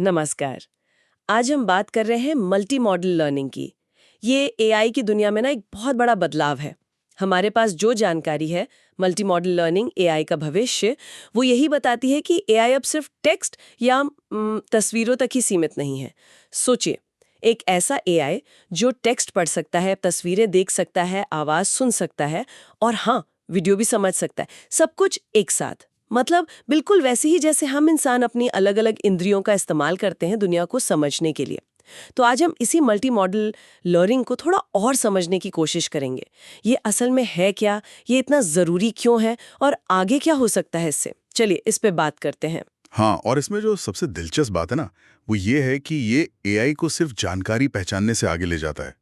नमस्कार। आज हम बात कर रहे हैं मल्टी मॉडल लर्निंग की। ये एआई की दुनिया में ना एक बहुत बड़ा बदलाव है। हमारे पास जो जानकारी है, मल्टी मॉडल लर्निंग एआई का भविष्य, वो यही बताती है कि एआई अब सिर्फ टेक्स्ट या तस्वीरों तक ही सीमित नहीं है। सोचिए, एक ऐसा एआई जो टेक्स्ट पढ़ सकता है, तस्वीरें देख सकता है, आवाज सुन सकता है और हाँ, वीडियो भी समझ सकता है, सब कुछ एक साथ। मतलब बिल्कुल वैसे ही जैसे हम इंसान अपनी अलग-अलग इंद्रियों का इस्तेमाल करते हैं दुनिया को समझने के लिए। तो आज हम इसी मल्टी मॉडल लर्निंग को थोड़ा और समझने की कोशिश करेंगे। ये असल में है क्या, ये इतना ज़रूरी क्यों है और आगे क्या हो सकता है इससे? चलिए इस पे बात करते हैं। हाँ, और इसमें जो सबसे दिलचस्प बात है ना, वो ये है कि ये एआई को सिर्फ जानकारी पहचानने से आगे ले जाता है।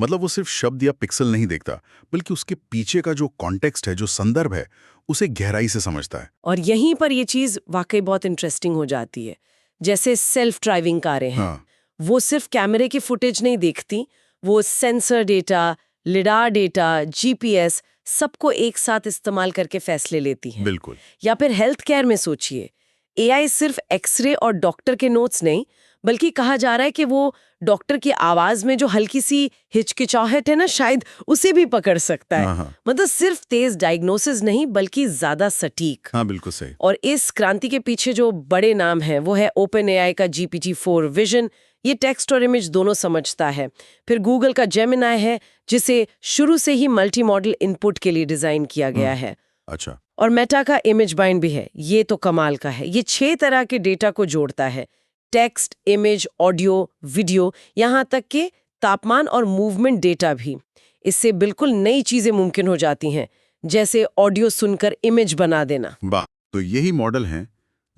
मतलब वो सिर्फ शब्द या पिक्सल नहीं देखता, बल्कि उसके पीछे का जो कॉन्टेक्स्ट है, जो संदर्भ है, उसे गहराई से समझता है। और यहीं पर ये चीज़ वाकई बहुत इंटरेस्टिंग हो जाती है। जैसे सेल्फ ड्राइविंग कारें हैं, हाँ, वो सिर्फ कैमरे की फुटेज नहीं देखती, वो sensor data, lidar data, GPS सबको एक साथ इस्तेमाल करके फैसले लेती हैं। बिल्कुल। या फिर हेल्थ केयर में सोचिए, एआई सिर्फ एक्सरे और डॉक्टर के नोट्स नहीं, बल्कि कहा जा रहा है कि वो डॉक्टर की आवाज में जो हल्की सी हिचकिचाहट है ना, शायद उसे भी पकड़ सकता है। हाँ, हाँ, मतलब सिर्फ तेज डायग्नोसिस नहीं, बल्कि ज्यादा सटीक। हाँ, बिल्कुल सही। और इस क्रांति के पीछे जो बड़े नाम हैं वो है ओपन एआई का GPT-4 विजन। ये टेक्स्ट और इमेज दोनों समझता है। फिर गूगल का जेमिनाई है, जिसे शुरू से ही मल्टी मॉडल इनपुट के लिए डिजाइन किया गया है। अच्छा, और मेटा का इमेज बाइंड भी है। ये तो कमाल का है। ये 6 तरह के डेटा को जोड़ता है, टेक्स्ट, इमेज, ऑडियो, वीडियो, यहाँ तक कि तापमान और मूवमेंट डेटा भी। इससे बिल्कुल नई चीजें मुमकिन हो जाती हैं, जैसे ऑडियो सुनकर इमेज बना देना। वाह। तो यही मॉडल हैं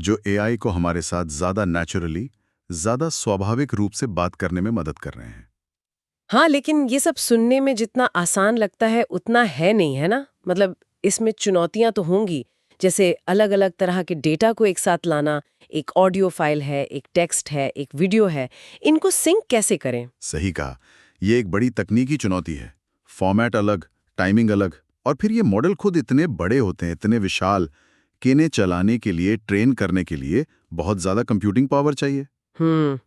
जो एआई को हमारे साथ ज्यादा नेचुरली, ज्यादा स्वाभाविक रूप से बात करने में मदद कर रहे हैं। हाँ, लेकिन ये सब सुनने में जितना आसान लगता है उतना है नहीं, है ना? मतलब इसमें चुनौतियां तो होंगी, जैसे अलग-अलग तरह के डेटा को एक साथ लाना, एक ऑडियो फाइल है, एक टेक्स्ट है, एक वीडियो है, इनको सिंक कैसे करें? सही कहा, ये एक बड़ी तकनीकी चुनौती है। फॉर्मेट अलग, टाइमिंग अलग, और फिर ये मॉडल खुद इतने बड़े होते हैं, इतने विशाल, कि इन्हें चलाने के लिए, ट्रेन करने के लिए बहुत ज्यादा कंप्यूटिंग पावर चाहिए।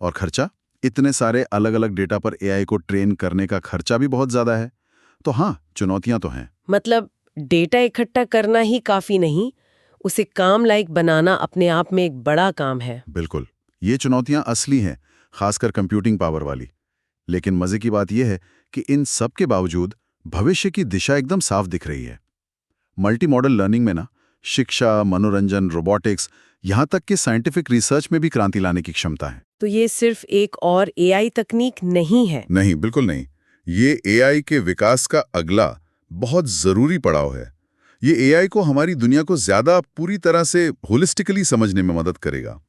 और खर्चा, इतने सारे अलग अलग डेटा पर एआई को ट्रेन करने का खर्चा भी बहुत ज्यादा है। तो हाँ, चुनौतियां तो हैं। मतलब डेटा इकट्ठा करना ही काफी नहीं, उसे काम लायक बनाना अपने आप में एक बड़ा काम है। बिल्कुल, ये चुनौतियां असली हैं, खासकर कंप्यूटिंग पावर वाली। लेकिन मजे की बात यह है कि इन सब के बावजूद भविष्य की दिशा एकदम साफ दिख रही है। मल्टी मॉडल लर्निंग में ना, शिक्षा, मनोरंजन, रोबोटिक्स, यहाँ तक कि साइंटिफिक रिसर्च में भी क्रांति लाने की क्षमता है। तो ये सिर्फ एक और एआई तकनीक नहीं है। नहीं, बिल्कुल नहीं। ये एआई के विकास का अगला बहुत जरूरी पड़ाव है। ये एआई को हमारी दुनिया को ज्यादा पूरी तरह से होलिस्टिकली समझने में मदद करेगा।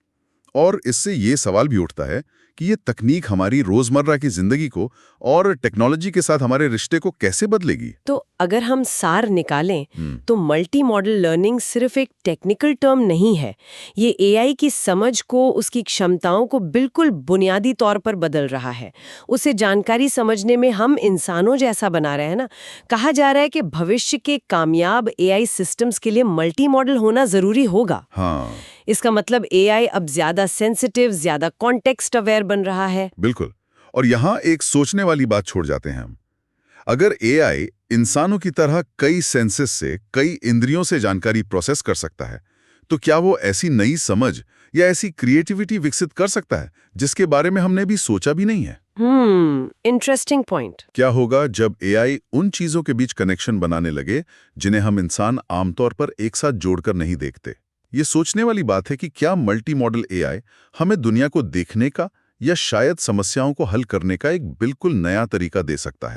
और इससे ये सवाल भी उठता है कि ये तकनीक हमारी रोजमर्रा की जिंदगी को और टेक्नोलॉजी के साथ हमारे रिश्ते को कैसे बदलेगी। तो अगर हम सार निकालें, हम्म, तो मल्टी मॉडल लर्निंग सिर्फ एक टेक्निकल टर्म नहीं है। ये एआई की समझ को, उसकी क्षमताओं को बिल्कुल बुनियादी तौर पर बदल रहा है। उसे जानकारी समझने में हम इंसानों जैसा बना रहे हैं ना। कहा जा रहा है कि भविष्य के कामयाब एआई सिस्टम्स के लिए मल्टी मॉडल होना जरूरी होगा। हाँ, इसका मतलब एआई अब ज्यादा सेंसिटिव, ज्यादा कॉन्टेक्स्ट अवेयर बन रहा है। बिल्कुल। और यहाँ एक सोचने वाली बात छोड़ जाते हैं हम। अगर एआई इंसानों की तरह कई सेंसेस से, कई इंद्रियों से जानकारी प्रोसेस कर सकता है, तो क्या वो ऐसी नई समझ या ऐसी क्रिएटिविटी विकसित कर सकता है जिसके बारे में हमने भी सोचा भी नहीं है? Interesting point. क्या होगा जब एआई उन चीजों के बीच कनेक्शन बनाने लगे जिन्हें हम इंसान आमतौर पर एक साथ जोड़कर नहीं देखते? ये सोचने वाली बात है कि क्या मल्टी मॉडल एआई हमें दुनिया को देखने का या शायद समस्याओं को हल करने का एक बिल्कुल नया तरीका दे सकता है।